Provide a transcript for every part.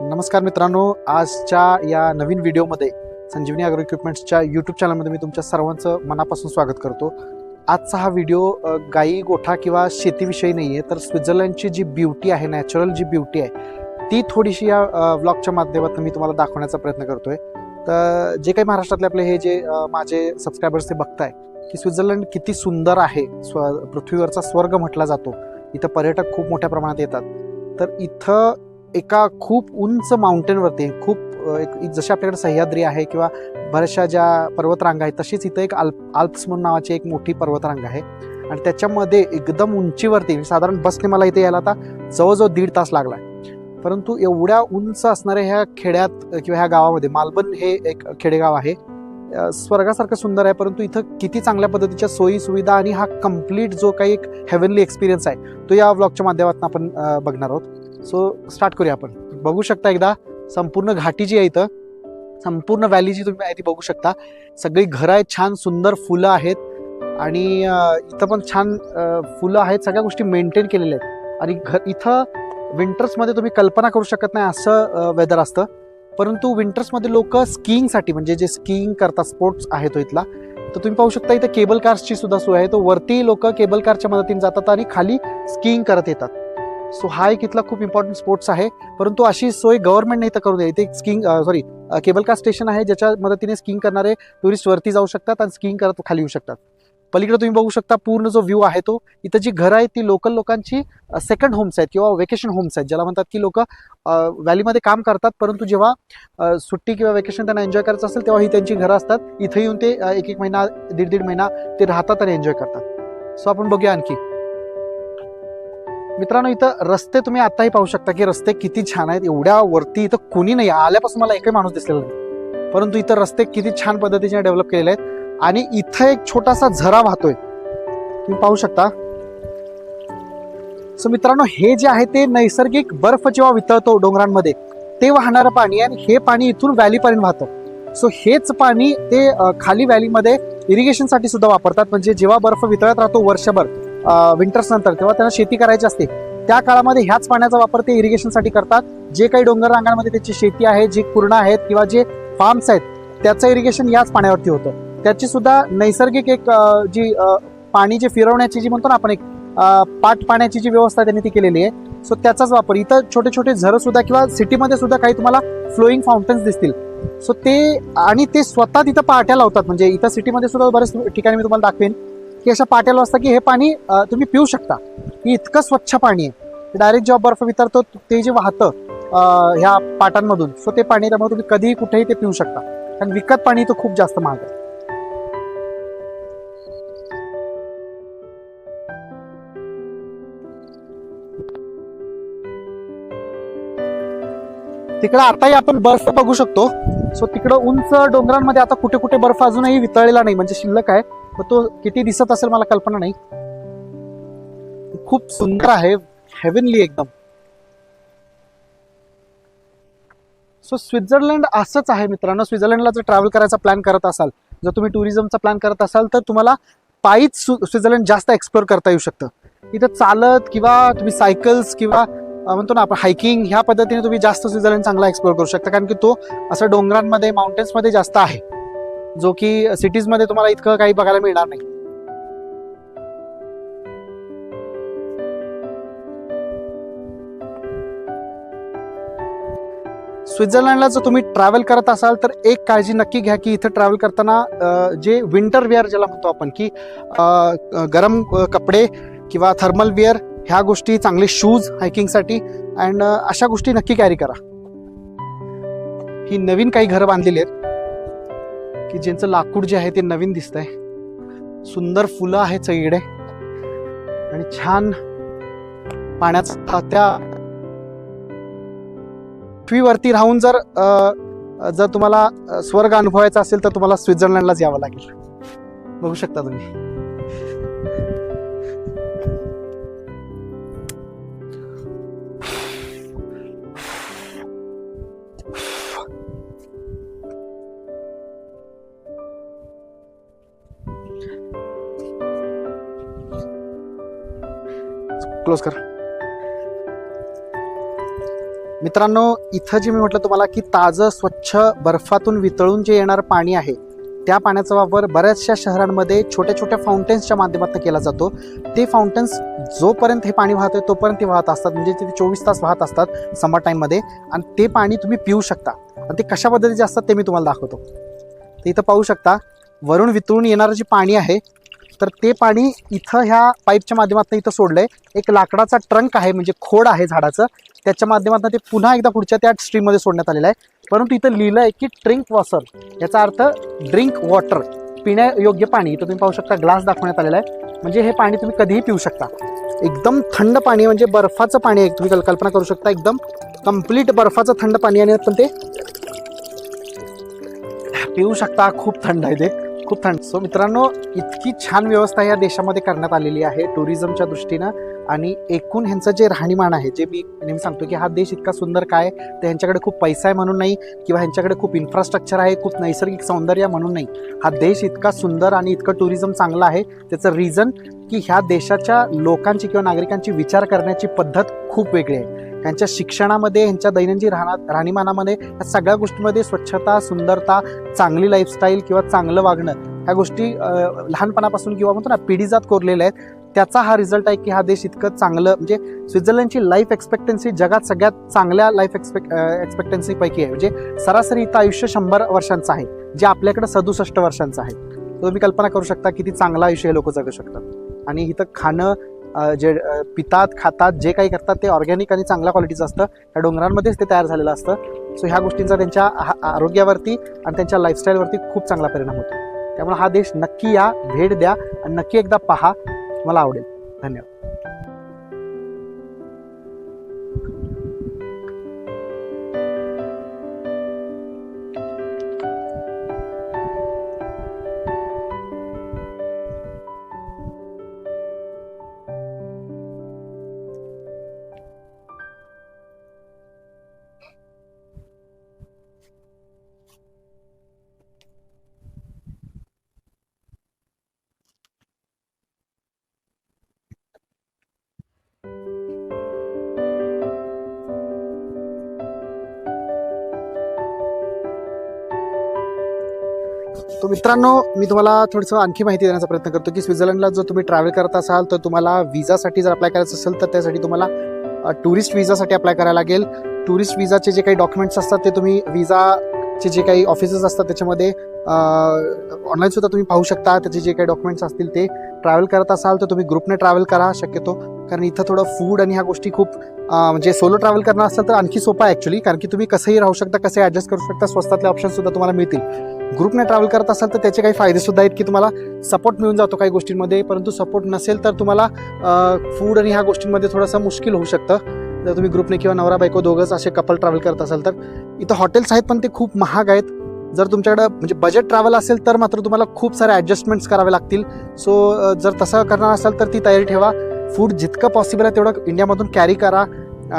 नमस्कार मित्रांनो, आजच्या या नवीन व्हिडिओमध्ये संजीवनी ॲग्रो इक्विपमेंट्सच्या यूट्यूब चॅनलमध्ये मी तुमच्या सर्वांचं मनापासून स्वागत करतो. आजचा हा व्हिडिओ गाई गोठा किंवा शेतीविषयी नाही आहे, तर स्वित्झर्लंडची जी ब्युटी आहे, नॅचरल जी ब्युटी आहे ती थोडीशी या व्लॉगच्या माध्यमातून मी तुम्हाला दाखवण्याचा प्रयत्न करतोय. तर जे काही महाराष्ट्रातले आपले हे जे माझे सबस्क्रायबर्स ते बघताय की स्वित्झर्लंड किती सुंदर आहे, पृथ्वीवरचा स्वर्ग म्हटला जातो. इथं पर्यटक खूप मोठ्या प्रमाणात येतात. तर इथं एका खूप उंच माउंटेनवरती जशी आपल्याकडे सह्याद्री आहे किंवा बऱ्याचशा ज्या पर्वतरांगा आहेत, तशीच इथं एक आल्प्स म्हणून नावाची एक मोठी पर्वतरांग आहे आणि त्याच्यामध्ये एकदम उंचीवरती साधारण बसने मला इथे यायला आता जवळजवळ 1.5 तास लागला. परंतु एवढ्या उंच असणाऱ्या ह्या खेड्यात किंवा ह्या गावामध्ये, मालबर्न हे एक खेडेगाव आहे, स्वर्गासारखं सुंदर आहे. परंतु इथं किती चांगल्या पद्धतीच्या सोयी सुविधा आणि हा कम्प्लीट जो काही एक हेवनली एक्सपिरियन्स आहे तो या व्लॉगच्या माध्यमातून आपण बघणार आहोत. सो स्टार्ट करूया. आपण बघू शकता एकदा संपूर्ण घाटी जी आहे, इथं संपूर्ण व्हॅली जी तुम्ही आहे ती बघू शकता. सगळी घरं आहेत, छान सुंदर फुलं आहेत आणि इथं पण छान फुलं आहेत. सगळ्या गोष्टी मेंटेन केलेल्या आहेत आणि इथं विंटर्समध्ये तुम्ही कल्पना करू शकत नाही असं वेदर असतं. परंतु विंटर्समध्ये लोक स्कीइंगसाठी, म्हणजे जे स्कीइंग करतात, स्पोर्ट्स आहे तो इथला, तर तुम्ही पाहू शकता इथं केबल कार्सची सुद्धा सोय आहे. तो वरती लोक केबल कारच्या मदतीने जातात आणि खाली स्कीइंग करत येतात. सो हा एक इथला खूप इम्पॉर्टंट स्पोर्ट्स आहे. परंतु अशी सोय गव्हर्नमेंटने इथं करून द्या. इथे केबल कार स्टेशन आहे, ज्याच्या मदतीने स्कीइंग करणारे टुरिस्ट वरती जाऊ शकतात आणि स्कीइंग करत खाली येऊ शकतात. पलीकडे तुम्ही बघू शकता पूर्ण जो व्ह्यू आहे तो, इथं जी घरं आहेत ती लोकल लोकांची सेकंड होम्स आहेत किंवा वेकेशन होम्स आहेत, ज्याला म्हणतात की लोक व्हॅलीमध्ये काम करतात, परंतु जेव्हा सुट्टी किंवा वेकेशन त्यांना एन्जॉय करायचं असेल तेव्हा ही त्यांची घरं असतात. इथे येऊन ते 1-1 महिना, 1.5 महिना ते राहतात आणि एन्जॉय करतात. सो आपण बघूया आणखी. मित्रांनो, इथं रस्ते तुम्ही आताही पाहू शकता की रस्ते किती छान आहेत. एवढ्या वरती इथं कोणी नाही, आल्यापासून मला एकही माणूस दिसलेला नाही, परंतु इथं रस्ते किती छान पद्धतीने डेव्हलप केलेले आहेत. आणि इथं एक छोटासा झरा वाहतोय, तुम्ही पाहू शकता. सो मित्रांनो, हे जे आहे ते नैसर्गिक बर्फ जेव्हा वितळतो डोंगरांमध्ये ते वाहणारं पाणी आणि हे पाणी इथून व्हॅलीपर्यंत वाहतं. सो हेच पाणी ते खाली व्हॅलीमध्ये इरिगेशनसाठी सुद्धा वापरतात. म्हणजे जेव्हा बर्फ वितळत राहतो वर्षभर विंटर्स नंतर, तेव्हा त्यांना शेती करायची असते, त्या काळामध्ये ह्याच पाण्याचा वापर ते इरिगेशनसाठी करतात. जे काही डोंगर रांगांमध्ये त्याची शेती आहे, जी कुरणं आहेत किंवा जे फार्म्स आहेत, त्याचं इरिगेशन याच पाण्यावरती होतं. त्याची सुद्धा नैसर्गिक एक जी पाणी जे फिरवण्याची जी म्हणतो ना आपण, एक पाट पाण्याची जी व्यवस्था त्यांनी ती केलेली आहे. सो त्याचाच वापर इथं छोटे छोटे झरं सुद्धा किंवा सिटीमध्ये सुद्धा काही तुम्हाला फ्लोईंग फाउंटन्स दिसतील. सो ते स्वतः तिथं पाट्या लावतात. म्हणजे इथं सिटीमध्ये सुद्धा बरेच ठिकाणी मी तुम्हाला दाखवेन की अशा पाट्याला असतं की हे पाणी तुम्ही पिऊ शकता. ही इतकं स्वच्छ पाणी आहे. डायरेक्ट जेव्हा बर्फ वितरतो ते जे वाहतं ह्या पाटांमधून, सो ते पाणी, त्यामुळे तुम्ही कधीही कुठेही ते पिऊ शकता. कारण विकत पाणी तर खूप जास्त महाग आहे. तिकडं आताही आपण बर्फ बघू शकतो. सो तिकडं उंच डोंगरांमध्ये आता कुठे कुठे बर्फ अजूनही वितळलेला नाही, म्हणजे शिल्लक आहे. पण तो किती दिसत असेल मला कल्पना नाही. खूप सुंदर आहे, हेवनली एकदम. सो स्वित्झर्लंड असंच आहे मित्रांनो. स्वित्झर्लंडला जर ट्रॅव्हल करायचा प्लॅन करत असाल, जर तुम्ही टुरिझमचा प्लॅन करत असाल, तर तुम्हाला पायीच स्वित्झर्लंड जास्त एक्सप्लोर करता येऊ शकतं. इथं चालत किंवा तुम्ही सायकल्स किंवा म्हणतो ना आपण हायकिंग, ह्या पद्धतीने तुम्ही जास्त स्वित्झर्लंड चांगला एक्सप्लोर करू शकता. कारण की तो असं डोंगरांमध्ये, माउंटेन्समध्ये जास्त आहे, जो की सिटीजमध्ये तुम्हाला इतकं काही बघायला मिळणार नाही. स्वित्झर्लंडला जर तुम्ही ट्रॅव्हल करत असाल तर एक काळजी नक्की घ्या की इथं ट्रॅव्हल करताना जे विंटर वेअर ज्याला म्हणतो आपण, की गरम कपडे किंवा थर्मल वेअर, ह्या गोष्टी, चांगले शूज हायकिंगसाठी, अँड अशा गोष्टी नक्की कॅरी करा. ही नवीन काही घरं बांधलेली आहेत की ज्यांचं लाकूड जे आहे ते नवीन दिसतंय. सुंदर फुलं आहेत सगळीकडे आणि छान पाण्याचा, त्या पृथ्वीवरती राहून जर तुम्हाला स्वर्ग अनुभवायचा असेल तर तुम्हाला स्वित्झर्लंडलाच यावं लागेल. बघू शकता तुम्ही. क्लोज कर. मित्रांनो, इथं जे मी म्हटलं तुम्हाला की ताजं स्वच्छ बर्फातून वितळून जे येणारं पाणी आहे, त्या पाण्याचा वापर बऱ्याचशा शहरांमध्ये छोट्या छोट्या फाउंटेन्सच्या माध्यमातून केला जातो. ते फाउंटेन्स जोपर्यंत हे पाणी वाहतंय तोपर्यंत ते वाहत असतात, म्हणजे ते 24 तास वाहत असतात समर टाईममध्ये, आणि ते पाणी तुम्ही पिऊ शकता. आणि ते कशा पद्धतीचे असतात ते मी तुम्हाला दाखवतो. ते इथं पाहू शकता, वरून वितळून येणारं जे पाणी आहे, तर ते पाणी इथं ह्या पाईपच्या माध्यमातून इथं सोडलंय. एक लाकडाचा ट्रंक आहे, म्हणजे खोड आहे झाडाचं, त्याच्या माध्यमातून ते पुन्हा एकदा पुढच्या त्या स्ट्रीममध्ये सोडण्यात आलेलं आहे. परंतु इथं लिहिलं आहे की ड्रिंक वॉटर, याचा अर्थ ड्रिंक वॉटर, पिण्यायोग्य पाणी. इथं तुम्ही पाहू शकता ग्लास दाखवण्यात आलेला आहे, म्हणजे हे पाणी तुम्ही कधीही पिऊ शकता. एकदम थंड पाणी, म्हणजे बर्फाचं पाणी आहे. तुम्ही कल्पना करू शकता, एकदम कम्प्लीट बर्फाचं थंड पाणी, आणि पण ते पिऊ शकता. खूप थंड आहे ते, खूप थंड. सो मित्रांनो, इतकी छान व्यवस्था या देशामध्ये करण्यात आलेली आहे टुरिझमच्या दृष्टीनं. आणि एकूण ह्यांचं जे राहणीमान आहे, जे मी नेहमी सांगतो की हा देश इतका सुंदर काय, तर ह्यांच्याकडे खूप पैसा आहे म्हणून नाही, किंवा ह्यांच्याकडे खूप इन्फ्रास्ट्रक्चर आहे, खूप नैसर्गिक सौंदर्य म्हणून नाही. हा देश इतका सुंदर आणि इतकं टुरिझम चांगलं आहे, त्याचं रिझन की ह्या देशाच्या लोकांची किंवा नागरिकांची विचार करण्याची पद्धत खूप वेगळी आहे. ह्यांच्या शिक्षणामध्ये, ह्यांच्या दैनंदिन राहणीमानामध्ये, या सगळ्या गोष्टींमध्ये स्वच्छता, सुंदरता, चांगली लाईफस्टाईल किंवा चांगलं वागणं, ह्या गोष्टी लहानपणापासून किंवा म्हणतो ना पिढीजात कोरलेल्या आहेत. त्याचा हा रिझल्ट आहे की हा देश इतकं चांगलं, म्हणजे स्वित्झर्लंडची लाईफ एक्सपेक्टन्सी जगात सगळ्यात चांगल्या लाईफ एक्सपेक्टन्सीपैकी आहे. म्हणजे सरासरी इथं आयुष्य 100 वर्षांचं आहे, जे आपल्याकडे 67 वर्षांचं आहे. तर तुम्ही कल्पना करू शकता किती चांगलं आयुष्य हे लोक जगू शकतात. आणि इथं खाणं, जे पितात, खातात, जे काही करतात ते ऑर्गॅनिक आणि चांगल्या क्वालिटीचं असतं. ह्या डोंगरांमध्येच ते तयार झालेलं असतं. सो ह्या गोष्टींचा त्यांच्या आरोग्यावरती आणि त्यांच्या लाईफस्टाईलवरती खूप चांगला परिणाम होतो. त्यामुळे हा देश नक्की या, भेट द्या आणि नक्की एकदा पहा, मला आवडेल. धन्यवाद. तो मित्रांनो, मी तुम्हाला थोडंसं आणखी माहिती देण्याचा प्रयत्न करतो की स्वित्झर्लंडला जर तुम्ही ट्रॅव्हल करत असाल तर तुम्हाला विजासाठी जर अप्लाय करायचं असेल तर त्यासाठी तुम्हाला टुरिस्ट विजासाठी अप्लाय करायला लागेल. टुरिस्ट विजाचे जे काही डॉक्युमेंट्स असतात ते तुम्ही विजाचे जे काही ऑफिसेस असतात त्याच्यामध्ये ऑनलाईन सुद्धा तुम्ही पाहू शकता. त्याचे जे काही डॉक्युमेंट्स असतील ते. ट्रॅव्हल करत असाल तर तुम्ही ग्रुपने ट्रॅव्हल करा शक्यतो, कारण इथं थोडं फूड आणि ह्या गोष्टी खूप म्हणजे सोलो ट्रॅव्हल करणार असेल तर आणखी सोपं आहे ॲक्च्युली, कारण की तुम्ही कसंही राहू शकता, कसे ॲडजस्ट करू शकता, स्वस्तातले ऑप्शन सुद्धा तुम्हाला मिळतील. ग्रुपने ट्रॅव्हल करत असाल तर त्याचे काही फायदे सुद्धा आहेत की तुम्हाला सपोर्ट मिळून जातो काही गोष्टींमध्ये, परंतु सपोर्ट नसेल तर तुम्हाला फूड आणि ह्या गोष्टींमध्ये थोडंसं मुश्किल होऊ शकतं. जर तुम्ही ग्रुपने किंवा नवरा बायको दोघंच असे कपल ट्रॅव्हल करत असाल तर. इथं हॉटेल्स आहेत पण ते खूप महाग आहेत. जर तुमच्याकडं म्हणजे बजेट ट्रॅव्हल असेल तर मात्र तुम्हाला खूप सारे ॲडजस्टमेंट्स करावे लागतील. सो जर तसं करणार असाल तर ती तयारी ठेवा. फूड जितकं पॉसिबल आहे तेवढं इंडियामधून कॅरी करा.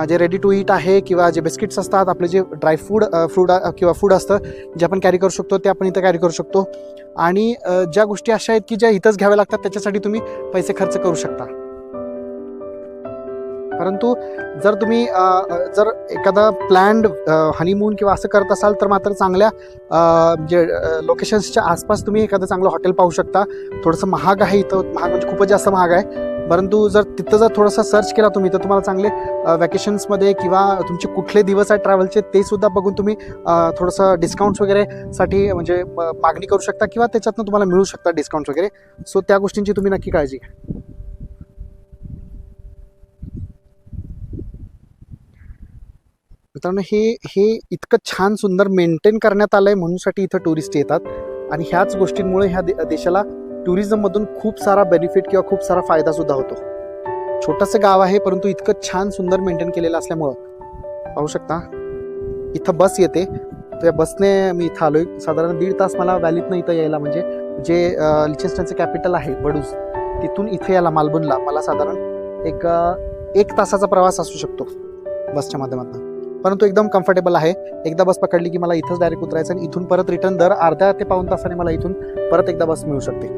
जे रेडी टू ईट आहे किंवा जे बिस्किट्स असतात, आपले जे ड्राय फूड किंवा फूड असतं जे आपण कॅरी करू शकतो ते आपण इथं कॅरी करू शकतो. आणि ज्या गोष्टी अशा आहेत की ज्या इथंच घ्याव्या लागतात त्याच्यासाठी तुम्ही पैसे खर्च करू शकता. परंतु जर तुम्ही जर एखादा प्लॅन्ड हनीमून किंवा असं करत असाल तर मात्र चांगल्या म्हणजे लोकेशन्सच्या आसपास तुम्ही एखादं चांगलं हॉटेल पाहू शकता. थोडंसं महाग आहे इथं, महाग म्हणजे खूपच जास्त महाग आहे. परंतु जर तिथं जर थोडंसं सर्च केला तुम्ही तर तुम्हाला चांगले वॅकेशन्समध्ये किंवा तुमचे कुठले दिवस आहेत ट्रॅव्हलचे ते सुद्धा बघून तुम्ही थोडंसं डिस्काउंट्स वगैरे साठी म्हणजे मागणी करू शकता किंवा त्याच्यातनं तुम्हाला मिळू शकतात डिस्काउंट्स वगैरे. सो त्या गोष्टींची तुम्ही नक्की काळजी घ्या. मित्रांनो, हे इतकं छान सुंदर मेंटेन करण्यात आलं आहे म्हणूनसाठी इथं टुरिस्ट येतात. आणि ह्याच गोष्टींमुळे ह्या देशाला टुरिझममधून खूप सारा बेनिफिट किंवा खूप सारा फायदा सुद्धा होतो. छोटंसं गाव आहे परंतु इतकं छान सुंदर मेंटेन केलेलं असल्यामुळं पाहू शकता इथं बस येते. त्या बसने मी इथं आलोय. साधारण 1.5 तास मला व्हॅलीतनं इथं यायला, म्हणजे जे लिechtensteinचं कॅपिटल आहे बडूज, तिथून इथे यायला मालबर्नला मला साधारण एक तासाचा प्रवास असू शकतो बसच्या माध्यमातून. परंतु एकदम कम्फर्टेबल आहे. एकदा बस पकडली की मला इथंच डायरेक्ट उतरायचं आणि इथून परत रिटर्न दर अर्ध्या ते पाऊण तासाने मला इथून परत एकदा बस मिळू शकते.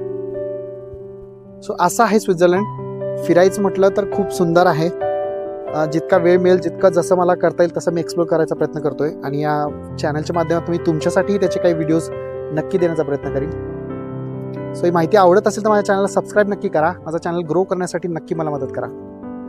सो असं आहे स्वित्झर्लंड. फिरायचं म्हटलं तर खूप सुंदर आहे. जितका वेळ मिळेल, जितकं जसं मला करता येईल तसं मी एक्सप्लोर करायचा प्रयत्न करतोय आणि या चॅनलच्या माध्यमातून मी तुमच्यासाठीही त्याचे काही व्हिडिओज नक्की देण्याचा प्रयत्न करीन. सो ही माहिती आवडत असेल तर माझ्या चॅनलला सबस्क्राईब नक्की करा. माझा चॅनल ग्रो करण्यासाठी नक्की मला मदत करा.